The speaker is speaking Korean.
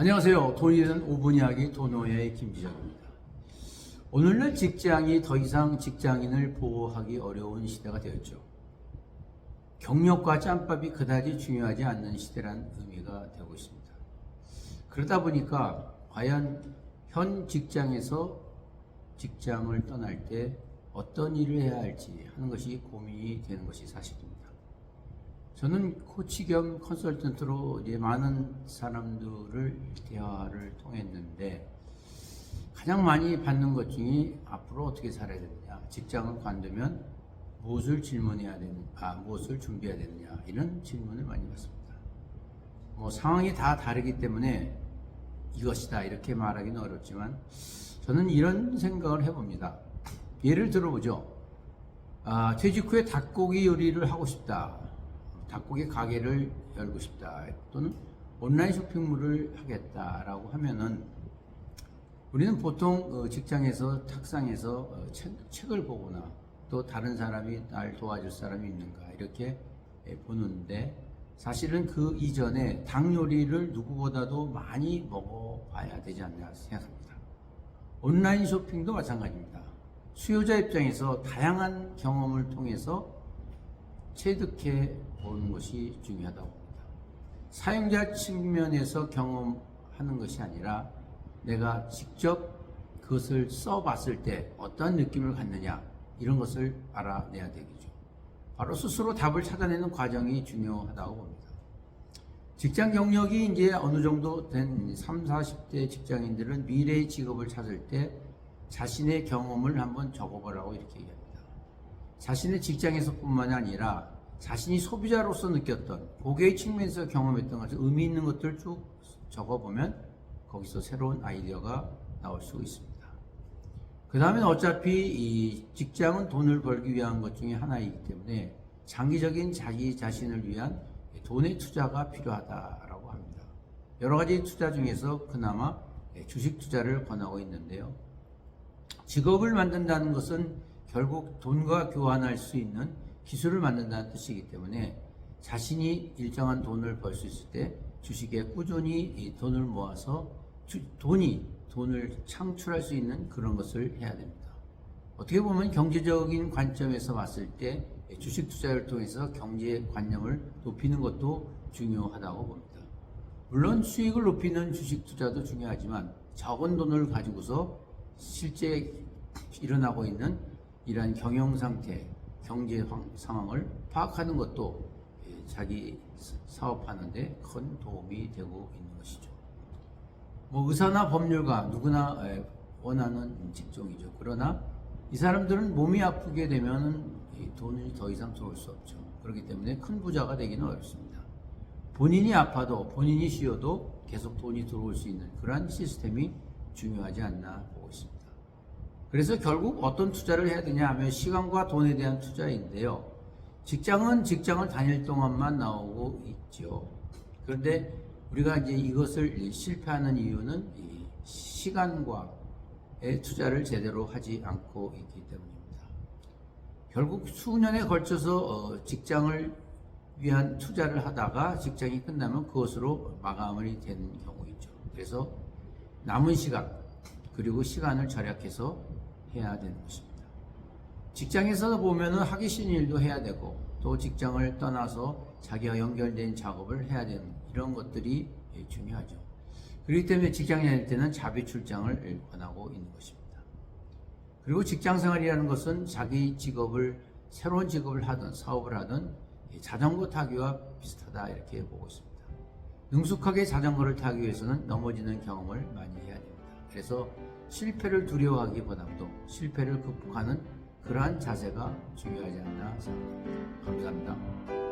안녕하세요. 돈이 되는 5분 이야기 도노의 김지정입니다. 오늘날 직장이 더 이상 직장인을 보호하기 어려운 시대가 되었죠. 경력과 짬밥이 그다지 중요하지 않는 시대란 의미가 되고 있습니다. 그러다 보니까 과연 현 직장에서 직장을 떠날 때 어떤 일을 해야 할지 하는 것이 고민이 되는 것이 사실입니다. 저는 코치 겸 컨설턴트로 이제 많은 사람들을 대화를 통했는데 가장 많이 받는 것 중에 앞으로 어떻게 살아야 되느냐, 직장을 관두면 무엇을 질문해야 되느냐, 무엇을 준비해야 되느냐, 이런 질문을 많이 받습니다. 상황이 다 다르기 때문에 이것이다 이렇게 말하기는 어렵지만 저는 이런 생각을 해봅니다. 예를 들어보죠. 퇴직 후에 닭고기 요리를 하고 싶다, 닭고기 가게를 열고 싶다, 또는 온라인 쇼핑몰을 하겠다라고 하면은 우리는 보통 직장에서 탁상에서 책을 보거나 또 다른 사람이 날 도와줄 사람이 있는가 이렇게 보는데, 사실은 그 이전에 닭 요리를 누구보다도 많이 먹어봐야 되지 않나 생각합니다. 온라인 쇼핑도 마찬가지입니다. 수요자 입장에서 다양한 경험을 통해서 체득해 보는 것이 중요하다고 봅니다. 사용자 측면에서 경험하는 것이 아니라 내가 직접 그것을 써봤을 때 어떤 느낌을 갖느냐, 이런 것을 알아내야 되겠죠. 바로 스스로 답을 찾아내는 과정이 중요하다고 봅니다. 직장 경력이 이제 어느 정도 된 30, 40대 직장인들은 미래의 직업을 찾을 때 자신의 경험을 한번 적어보라고 이렇게 얘기합니다. 자신의 직장에서 뿐만이 아니라 자신이 소비자로서 느꼈던 고객의 측면에서 경험했던 것을 의미 있는 것들을 쭉 적어보면 거기서 새로운 아이디어가 나올 수 있습니다. 그 다음에 어차피 이 직장은 돈을 벌기 위한 것 중에 하나이기 때문에 장기적인 자기 자신을 위한 돈의 투자가 필요하다라고 합니다. 여러 가지 투자 중에서 그나마 주식 투자를 권하고 있는데요. 직업을 만든다는 것은 결국 돈과 교환할 수 있는 기술을 만든다는 뜻이기 때문에 자신이 일정한 돈을 벌 수 있을 때 주식에 꾸준히 돈을 모아서 돈을 창출할 수 있는 그런 것을 해야 됩니다. 어떻게 보면 경제적인 관점에서 봤을 때 주식 투자를 통해서 경제관념을 높이는 것도 중요하다고 봅니다. 물론 수익을 높이는 주식 투자도 중요하지만 적은 돈을 가지고서 실제 일어나고 있는 이러한 경영 상태, 경제 상황을 파악하는 것도 자기 사업하는데 큰 도움이 되고 있는 것이죠. 의사나 법률가 누구나 원하는 직종이죠. 그러나 이 사람들은 몸이 아프게 되면 돈이 더 이상 들어올 수 없죠. 그렇기 때문에 큰 부자가 되기는 어렵습니다. 본인이 아파도 본인이 쉬어도 계속 돈이 들어올 수 있는 그러한 시스템이 중요하지 않나 보고 있습니다. 그래서 결국 어떤 투자를 해야 되냐 하면 시간과 돈에 대한 투자인데요. 직장은 직장을 다닐 동안만 나오고 있죠. 그런데 우리가 이제 이것을 실패하는 이유는 이 시간과의 투자를 제대로 하지 않고 있기 때문입니다. 결국 수년에 걸쳐서 직장을 위한 투자를 하다가 직장이 끝나면 그것으로 마감이 되는 경우 있죠. 그래서 남은 시간 그리고 시간을 절약해서 해야 되는 것입니다. 직장에서 보면은 하기 싫은 일도 해야 되고 또 직장을 떠나서 자기와 연결된 작업을 해야 되는 이런 것들이 중요하죠. 그렇기 때문에 직장에 다닐 때는 자비 출장을 권하고 있는 것입니다. 그리고 직장 생활이라는 것은 자기 직업을 새로운 직업을 하든 사업을 하든 자전거 타기와 비슷하다 이렇게 보고 있습니다. 능숙하게 자전거를 타기 위해서는 넘어지는 경험을 많이 해야 됩니다. 그래서 실패를 두려워하기보다도 실패를 극복하는 그러한 자세가 중요하지 않나 생각합니다. 감사합니다.